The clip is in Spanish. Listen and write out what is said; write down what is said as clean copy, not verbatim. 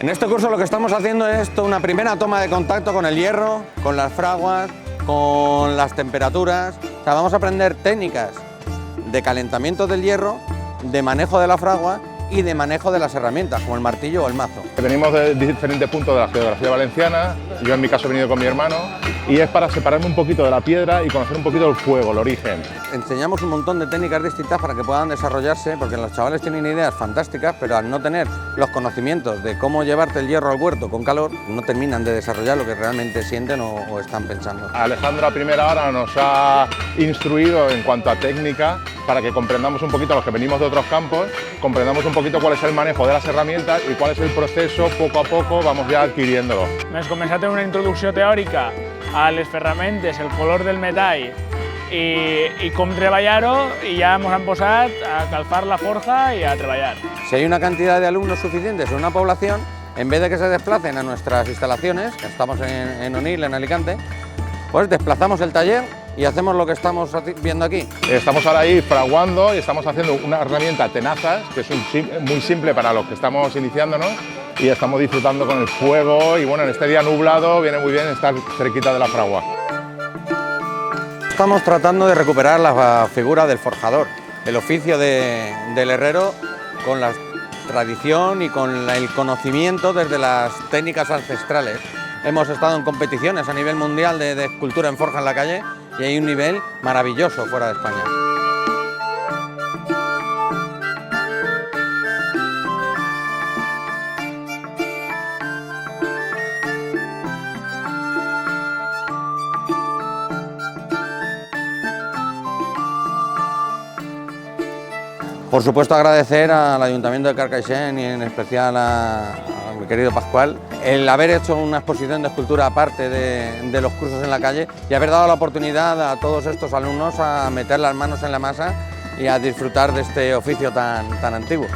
En este curso lo que estamos haciendo es una primera toma de contacto con el hierro, con las fraguas, con las temperaturas. O sea, vamos a aprender técnicas de calentamiento del hierro, de manejo de la fragua y de manejo de las herramientas, como el martillo o el mazo. Venimos de diferentes puntos de la geografía valenciana, yo en mi caso he venido con mi hermano, y es para separarme un poquito de la piedra y conocer un poquito el fuego, el origen. Enseñamos un montón de técnicas distintas para que puedan desarrollarse, porque los chavales tienen ideas fantásticas, pero al no tener los conocimientos de cómo llevarte el hierro al huerto con calor, no terminan de desarrollar lo que realmente sienten o están pensando. Alejandro a primera hora nos ha instruido en cuanto a técnica para que comprendamos un poquito, los que venimos de otros campos, comprendamos un poquito cuál es el manejo de las herramientas y cuál és el proceso, poco a poco vamos ja adquiriéndolo. Vam començar a tenir una introducció teòrica a les ferramentes, el color del metall i com treballar-ho, i ja ens hem posat a calfar la forja y a treballar. Si hay una cantidad de alumnos suficientes en una población, en vez de que se desplacen a nuestras instalaciones, que estamos en Onil, en Alicante, pues desplazamos el taller y hacemos lo que estamos viendo aquí. Estamos ahora ahí fraguando y estamos haciendo una herramienta tenazas, que es muy simple para los que estamos iniciándonos, y estamos disfrutando con el fuego y bueno, en este día nublado viene muy bien estar cerquita de la fragua. Estamos tratando de recuperar la figura del forjador, el oficio del herrero con la tradición y con el conocimiento desde las técnicas ancestrales. Hemos estado en competiciones a nivel mundial de escultura en forja en la calle y hay un nivel maravilloso fuera de España. Por supuesto, agradecer al Ayuntamiento de Carcaixent y en especial a mi querido Pascual el haber hecho una exposición de escultura aparte de los cursos en la calle y haber dado la oportunidad a todos estos alumnos a meter las manos en la masa y a disfrutar de este oficio tan antiguo.